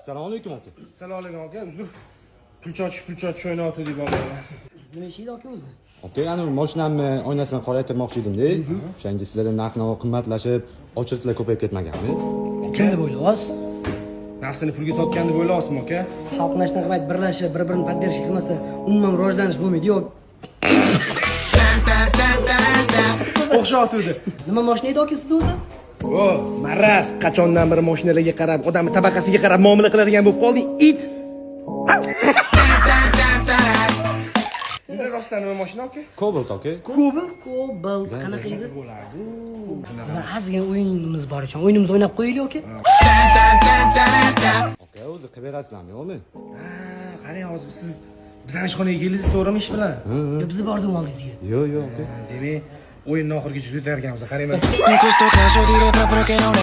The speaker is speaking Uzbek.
Assalomu alaykum aka. Assalomu alaykum aka. Uzr. Pulchoch o'ynayotdik bolalar. Nima ish edi aka o'zi? Aka, ana mashinamni oynasini qoraytirmoqchi edim-da. O'shanga sizlardan narx-navo qimmatlashib, ochirtlar ko'payib ketmaganmi? Kim deb o'ylayapsiz? Narsani pulga sotgan deb o'ylayapsizmi aka? Xalqni shunaqa payt birlashib, bir-birini поддержка qilmasa, umuman rivojlanish bo'lmaydi-ku. O'xshatuvdi. Nima mashina edi aka sizda o'zi? O, maraz, qachondan beri mashinalarga qarab, odamning tabaqasiga qarab muomala qiladigan bo'lib qolding, it. Endi rostdan nima mashina aka? Cobalt aka. Cobalt. Qanaqa edi? Bizning ozgina o'yinimiz bor ekan. O'yinimizni o'ynab qo'yaylik aka. Aka, o'zi qilib berasizlarmi, yo'qmi? Qarang hozir siz bizning ishxonaga keldingiz, to'g'rimi ish bilan? Yo, biz bordik oldingizga. Yo'q, aka. Demak, o'yinni oxiriga juda tayyorganmiz. Qarang. In questo caso direi proprio che non è